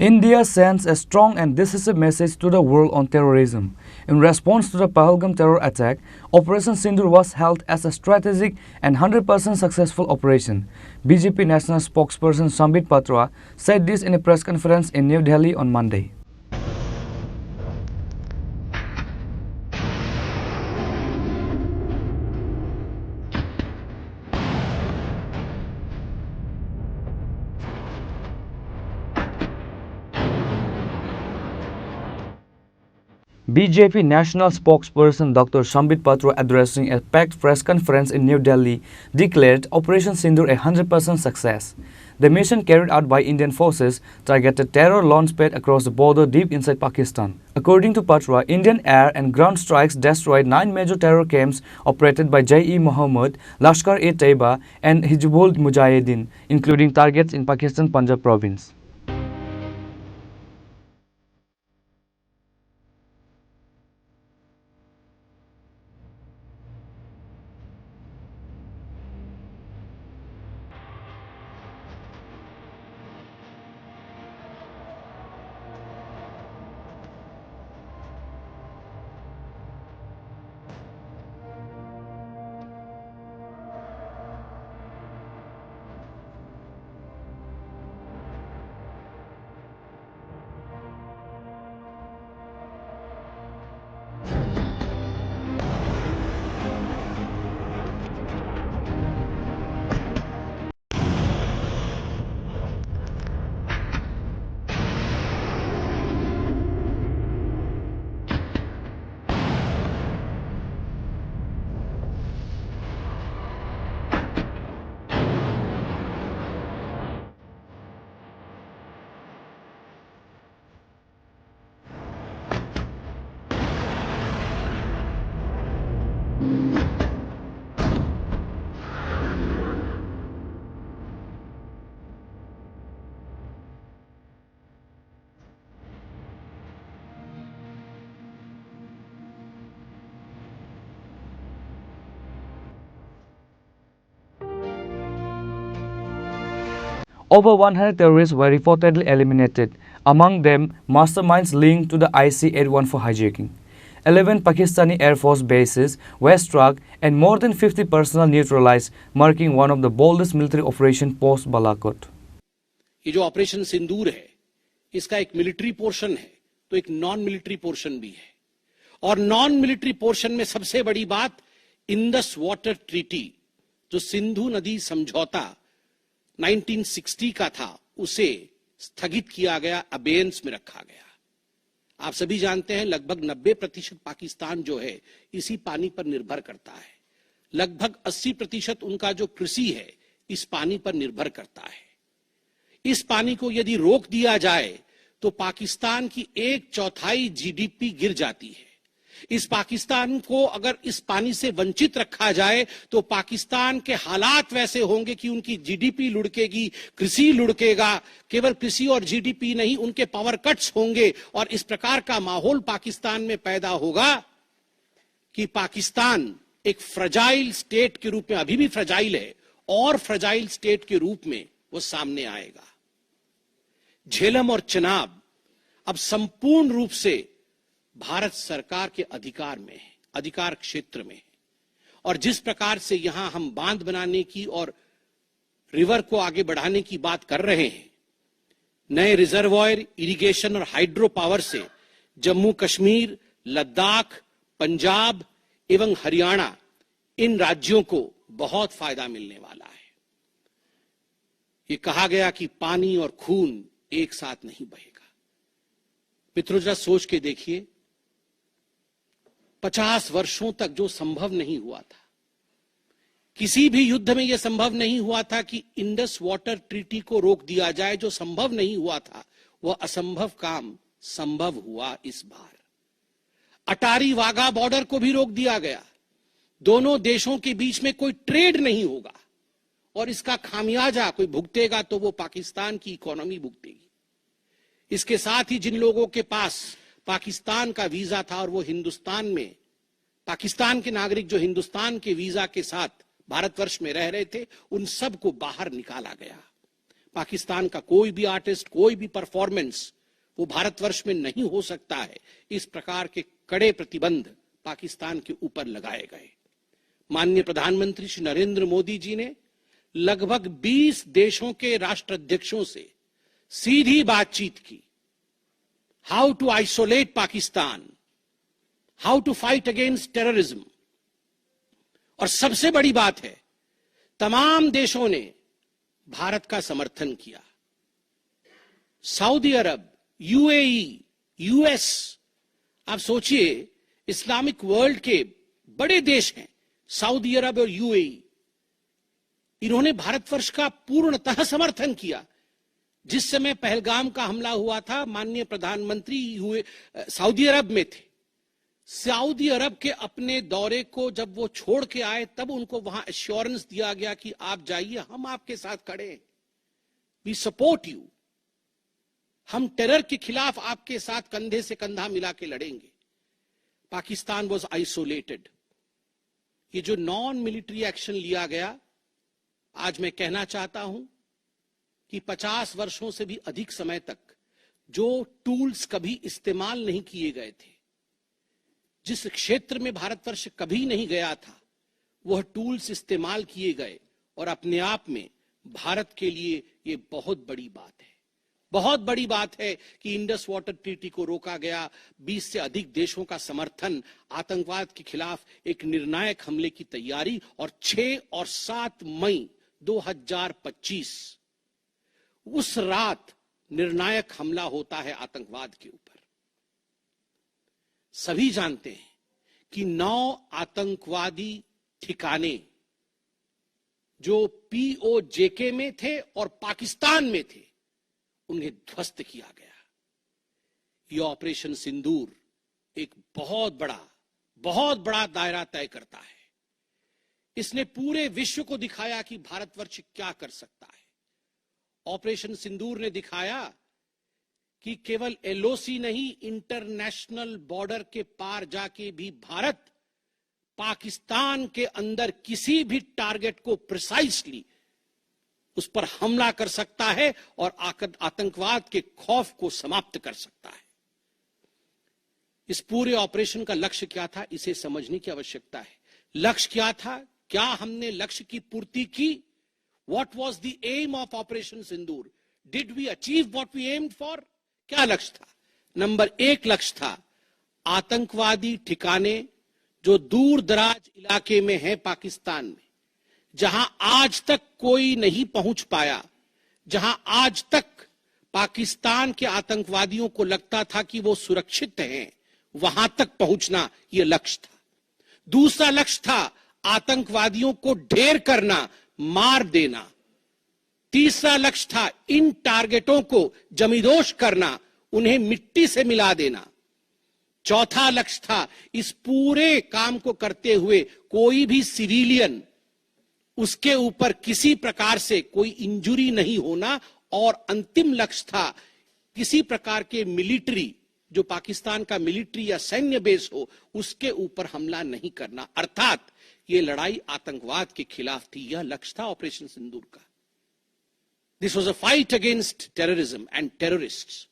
India sends a strong and decisive message to the world on terrorism. In response to the Pahalgam terror attack, Operation Sindoor was held as a strategic and 100% successful operation. BJP National Spokesperson Sambit Patra said this in a press conference in New Delhi on Monday. BJP National Spokesperson Dr. Sambit Patra, addressing a packed press conference in New Delhi, declared Operation Sindoor a 100% success. The mission carried out by Indian forces targeted terror launchpad across the border deep inside Pakistan. According to Patra, Indian air and ground strikes destroyed 9 major terror camps operated by Jaish-e-Mohammed, Lashkar-e-Taiba and Hizbul Mujahideen, including targets in Pakistan Punjab province. Over 100 terrorists were reportedly eliminated, among them masterminds linked to the IC-814 hijacking. 11 Pakistani Air Force bases were struck and more than 50 personnel neutralized, marking one of the boldest military operations post-Balakot. ये जो operation सिंदूर है, इसका एक military portion है, तो एक non military portion भी है। और नॉन मिलिट्री पोर्शन में सबसे बड़ी बात इंडस वाटर ट्रीटी, जो सिंधु नदी समझौता 1960 का था, उसे स्थगित किया गया, अबेयंस में रखा गया। आप सभी जानते हैं लगभग 90% पाकिस्तान जो है इसी पानी पर निर्भर करता है। लगभग 80% उनका जो कृषि है इस पानी पर निर्भर करता है। इस पानी को यदि रोक दिया जाए तो पाकिस्तान की 1/4 जीडीपी गिर जाती है। इस पाकिस्तान को अगर इस पानी से वंचित रखा जाए तो पाकिस्तान के हालात वैसे होंगे कि उनकी जीडीपी लुढ़केगी, कृषि लुढ़केगा। केवल कृषि और जीडीपी नहीं, उनके पावर कट्स होंगे और इस प्रकार का माहौल पाकिस्तान में पैदा होगा कि पाकिस्तान एक फ्रजाइल स्टेट के रूप में, अभी भी फ्रजाइल है, और फ्रजाइल स्टेट के रूप में वो सामने आएगा। झेलम और चिनाब अब संपूर्ण रूप से भारत सरकार के अधिकार में है, अधिकार क्षेत्र में है। और जिस प्रकार से यहां हम बांध बनाने की और रिवर को आगे बढ़ाने की बात कर रहे हैं, नए रिजर्वायर, इरिगेशन और हाइड्रो पावर से जम्मू कश्मीर, लद्दाख, पंजाब एवं हरियाणा, इन राज्यों को बहुत फायदा मिलने वाला है। ये कहा गया कि पानी और खून एक साथ नहीं बहेगा। मित्रों, जरा सोच के देखिए, 50 वर्षों तक जो संभव नहीं हुआ था, किसी भी युद्ध में यह संभव नहीं हुआ था कि इंडस वाटर ट्रीटी को रोक दिया जाए। जो संभव नहीं हुआ था वह असंभव काम संभव हुआ इस बार। अटारी वाघा बॉर्डर को भी रोक दिया गया। दोनों देशों के बीच में कोई ट्रेड नहीं होगा और इसका खामियाजा कोई भुगतेगा तो वो पाकिस्तान की इकोनॉमी भुगतेगी। इसके साथ ही जिन लोगों के पास पाकिस्तान का वीजा था और वो हिंदुस्तान में, पाकिस्तान के नागरिक जो हिंदुस्तान के वीजा के साथ भारतवर्ष में रह रहे थे, उन सब को बाहर निकाला गया। पाकिस्तान का कोई भी आर्टिस्ट, कोई भी परफॉर्मेंस वो भारतवर्ष में नहीं हो सकता है। इस प्रकार के कड़े प्रतिबंध पाकिस्तान के ऊपर लगाए गए। माननीय प्रधानमंत्री श्री नरेंद्र मोदी जी ने लगभग 20 देशों के राष्ट्राध्यक्षों से सीधी बातचीत की। How to isolate Pakistan, how to fight against terrorism. और सबसे बड़ी बात है, तमाम देशों ने भारत का समर्थन किया। सऊदी अरब, यूएई, यूएस, आप सोचिए इस्लामिक वर्ल्ड के बड़े देश हैं सऊदी अरब और यूएई, इन्होंने भारतवर्ष का पूर्णतः समर्थन किया। जिस समय पहलगाम का हमला हुआ था, माननीय प्रधानमंत्री सऊदी अरब में थे। सऊदी अरब के अपने दौरे को जब वो छोड़ के आए, तब उनको वहां एश्योरेंस दिया गया कि आप जाइए, हम आपके साथ खड़े हैं, वी सपोर्ट यू, हम टेरर के खिलाफ आपके साथ कंधे से कंधा मिला के लड़ेंगे। Pakistan was isolated. ये जो नॉन मिलिट्री एक्शन लिया गया, आज मैं कहना चाहता हूं कि 50 वर्षों से भी अधिक समय तक जो टूल्स कभी इस्तेमाल नहीं किए गए थे, जिस क्षेत्र में भारतवर्ष कभी नहीं गया था, वह टूल्स इस्तेमाल किए गए। और अपने आप में भारत के लिए यह बहुत बड़ी बात है। बहुत बड़ी बात है कि इंडस वाटर ट्रीटी को रोका गया, 20 से अधिक देशों का समर्थन, आतंकवाद के खिलाफ एक निर्णायक हमले की तैयारी। और 6 और 7 मई 2025 उस रात निर्णायक हमला होता है आतंकवाद के ऊपर। सभी जानते हैं कि 9 आतंकवादी ठिकाने जो पीओजेके में थे और पाकिस्तान में थे, उन्हें ध्वस्त किया गया। यह ऑपरेशन सिंदूर एक बहुत बड़ा दायरा तय करता है। इसने पूरे विश्व को दिखाया कि भारतवर्ष क्या कर सकता है। ऑपरेशन सिंदूर ने दिखाया कि केवल एलओसी नहीं, इंटरनेशनल बॉर्डर के पार जाके भी भारत पाकिस्तान के अंदर किसी भी टारगेट को प्रिसाइसली उस पर हमला कर सकता है और आतंकवाद के खौफ को समाप्त कर सकता है। इस पूरे ऑपरेशन का लक्ष्य क्या था, इसे समझने की आवश्यकता है। लक्ष्य क्या था? क्या हमने लक्ष्य की पूर्ति की? What was the aim of Operation Sindoor? Did we achieve what we aimed for? क्या लक्ष्य था? नंबर 1 लक्ष्य था आतंकवादी ठिकाने जो दूर दराज इलाके में है पाकिस्तान में, जहां आज तक कोई नहीं पहुंच पाया, जहां आज तक पाकिस्तान के आतंकवादियों को लगता था कि वो सुरक्षित हैं, वहां तक पहुंचना यह लक्ष्य था। दूसरा लक्ष्य था आतंकवादियों को ढेर करना, मार देना। तीसरा लक्ष्य था इन टारगेटों को जमींदोज करना, उन्हें मिट्टी से मिला देना। चौथा लक्ष्य था इस पूरे काम को करते हुए कोई भी सिविलियन, उसके ऊपर किसी प्रकार से कोई इंजुरी नहीं होना। और अंतिम लक्ष्य था किसी प्रकार के मिलिट्री, जो पाकिस्तान का मिलिट्री या सैन्य बेस हो, उसके ऊपर हमला नहीं करना। अर्थात ये लड़ाई आतंकवाद के खिलाफ थी। यह लक्ष्य था ऑपरेशन सिंदूर का। This was a fight against terrorism and terrorists.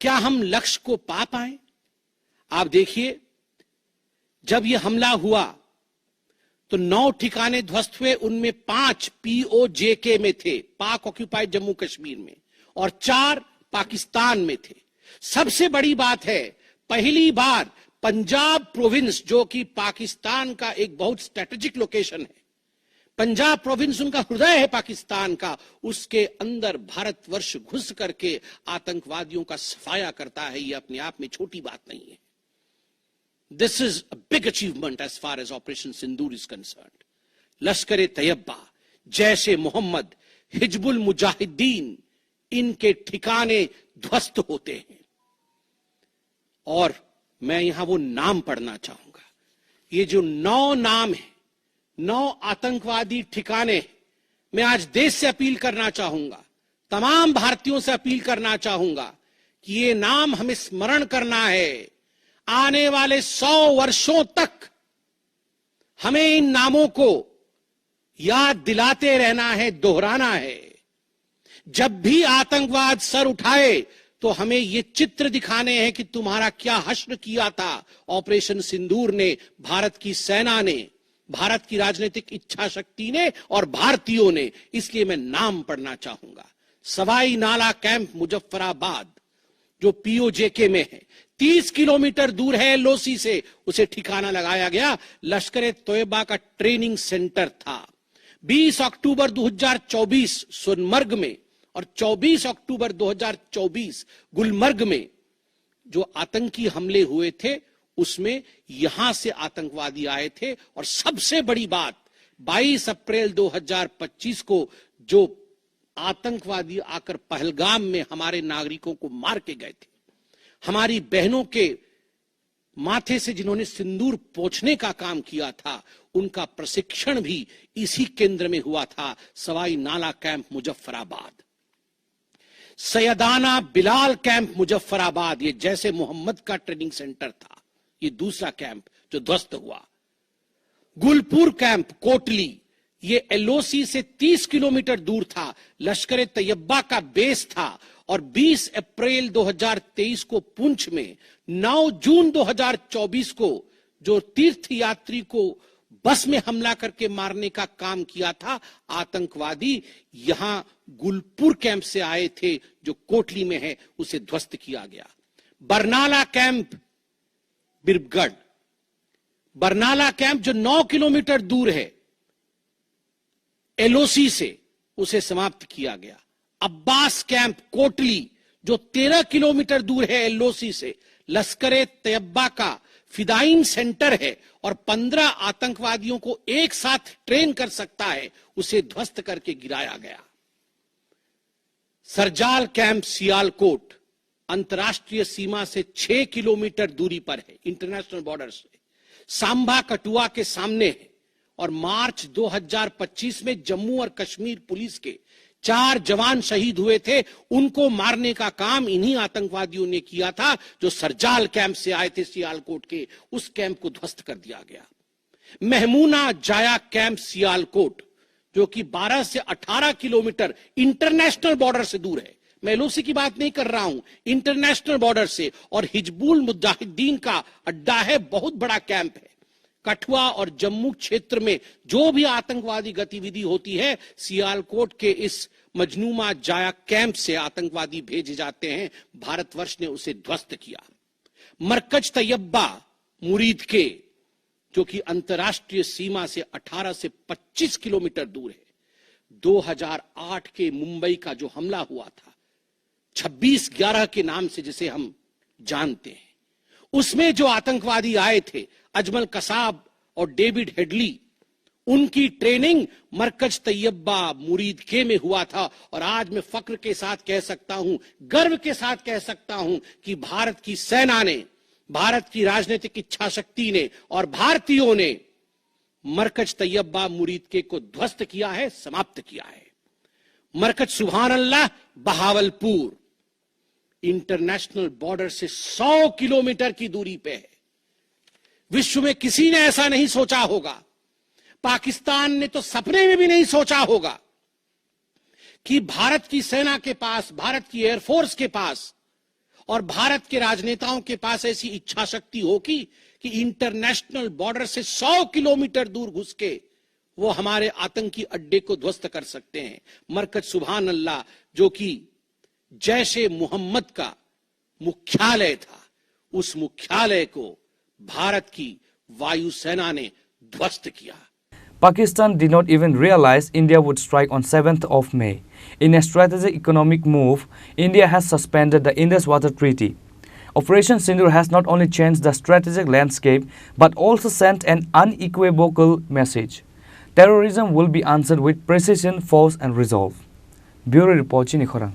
क्या हम लक्ष्य को पा पाए? आप देखिए, जब यह हमला हुआ तो 9 ठिकाने ध्वस्त हुए, उनमें 5 पीओजेके में थे, पाक ऑक्यूपाइड जम्मू कश्मीर में, और 4 पाकिस्तान में थे। सबसे बड़ी बात है, पहली बार पंजाब प्रोविंस, जो कि पाकिस्तान का एक बहुत स्ट्रेटेजिक लोकेशन है, पंजाब प्रोविंस उनका हृदय है पाकिस्तान का, उसके अंदर भारतवर्ष घुस करके आतंकवादियों का सफाया करता है। यह अपने आप में छोटी बात नहीं है। This is a big achievement as far as Operation Sindoor is concerned. Lashkar-e-Taiba, Jaish-e-Mohammed, Hizbul Mujahideen, इनके ठिकाने ध्वस्त होते हैं। और मैं यहां वो नाम पढ़ना चाहूंगा। ये जो 9 नाम है, 9 आतंकवादी ठिकाने, मैं आज देश से अपील करना चाहूंगा, तमाम भारतीयों से अपील करना चाहूंगा कि ये नाम हमें स्मरण करना है। आने वाले 100 वर्षों तक हमें इन नामों को याद दिलाते रहना है, दोहराना है। जब भी आतंकवाद सर उठाए तो हमें ये चित्र दिखाने हैं कि तुम्हारा क्या हश्र किया था ऑपरेशन सिंदूर ने, भारत की सेना ने, भारत की राजनीतिक इच्छा शक्ति ने और भारतीयों ने। इसलिए मैं नाम पढ़ना चाहूंगा। सवाई नाला कैंप मुजफ्फराबाद जो पीओजेके में है, 30 किलोमीटर दूर है एलओसी से, उसे ठिकाना लगाया गया लश्कर तोयबा का ट्रेनिंग सेंटर था। 20 अक्टूबर 2024 सोनमर्ग में और 24 अक्टूबर 2024 गुलमर्ग में जो आतंकी हमले हुए थे उसमें यहां से आतंकवादी आए थे। और सबसे बड़ी बात, 22 अप्रैल 2025 को जो आतंकवादी आकर पहलगाम में हमारे नागरिकों को मार के गए थे, हमारी बहनों के माथे से जिन्होंने सिंदूर पोंछने का काम किया था, उनका प्रशिक्षण भी इसी केंद्र में हुआ था, सवाई नाला कैंप मुजफ्फराबाद। सैयदाना बिलाल कैंप मुजफ्फराबाद, ये जैसे मोहम्मद का ट्रेनिंग सेंटर था, ये दूसरा कैंप जो ध्वस्त हुआ। गुलपुर कैंप कोटली, ये एलओसी से 30 किलोमीटर दूर था, लश्कर तैयबा का बेस था। और 20 अप्रैल 2023 को पुंछ में, 9 जून 2024 को जो तीर्थ यात्री को बस में हमला करके मारने का काम किया था आतंकवादी, यहां गुलपुर कैंप से आए थे जो कोटली में है, उसे ध्वस्त किया गया। बरनाला कैंप बिरगढ़, बरनाला कैंप जो 9 किलोमीटर दूर है एलओसी से, उसे समाप्त किया गया। अब्बास कैंप कोटली जो 13 किलोमीटर दूर है एलओसी से, लश्कर तैयबा का फिदाइन सेंटर है और 15 आतंकवादियों को एक साथ ट्रेन कर सकता है, उसे ध्वस्त करके गिराया गया। सरजाल कैंप सियालकोट अंतर्राष्ट्रीय सीमा से 6 किलोमीटर दूरी पर है, इंटरनेशनल बॉर्डर से। सांबा कठुआ के सामने है। और मार्च 2025 में जम्मू और कश्मीर पुलिस के 4 जवान शहीद हुए थे, उनको मारने का काम इन्हीं आतंकवादियों ने किया था जो सरजाल कैंप से आए थे सियालकोट के। उस कैंप को ध्वस्त कर दिया गया। महमूना जाया कैंप सियालकोट जो कि 12 से 18 किलोमीटर इंटरनेशनल बॉर्डर से दूर है, मैं एलओसी की बात नहीं कर रहा हूं, इंटरनेशनल बॉर्डर से, और हिजबुल मुजाहिदीन का अड्डा है, बहुत बड़ा कैंप है। कठुआ और जम्मू क्षेत्र में जो भी आतंकवादी गतिविधि होती है, सियालकोट के इस मजनूमा जाया कैंप से आतंकवादी भेजे जाते हैं। भारतवर्ष ने उसे ध्वस्त किया। मरकज तैयबा मुरीद के जो कि अंतर्राष्ट्रीय सीमा से 18 से 25 किलोमीटर दूर है, 2008 के मुंबई का जो हमला हुआ था 26/11 के नाम से जिसे हम जानते हैं, उसमें जो आतंकवादी आए थे अजमल कसाब और डेविड हेडली, उनकी ट्रेनिंग मरकज तैयबा मुरीद के में हुआ था। और आज मैं फक्र के साथ कह सकता हूं, गर्व के साथ कह सकता हूं कि भारत की सेना ने, भारत की राजनीतिक इच्छा शक्ति ने और भारतीयों ने मरकज तैयबा मुरीद के को ध्वस्त किया है, समाप्त किया है। मरकज सुभान अल्लाह बहावलपुर इंटरनेशनल बॉर्डर से 100 किलोमीटर की दूरी पे है। विश्व में किसी ने ऐसा नहीं सोचा होगा, पाकिस्तान ने तो सपने में भी नहीं सोचा होगा कि भारत की सेना के पास, भारत की एयरफोर्स के पास और भारत के राजनेताओं के पास ऐसी इच्छा शक्ति होगी कि इंटरनेशनल बॉर्डर से 100 किलोमीटर दूर घुस के वो हमारे आतंकी अड्डे को ध्वस्त कर सकते हैं। मरकज सुभान अल्लाह जो कि जैशे मोहम्मद का मुख्यालय था, उस मुख्यालय को भारत की वायुसेना ने ध्वस्त किया। Pakistan did not even realize India would strike on 7th of May. In a strategic economic move, India has suspended the Indus Water Treaty. Operation Sindoor has not only changed the strategic landscape but also sent an unequivocal message. Terrorism will be answered with precision, force and resolve. Bureau Report, Chini Khorang.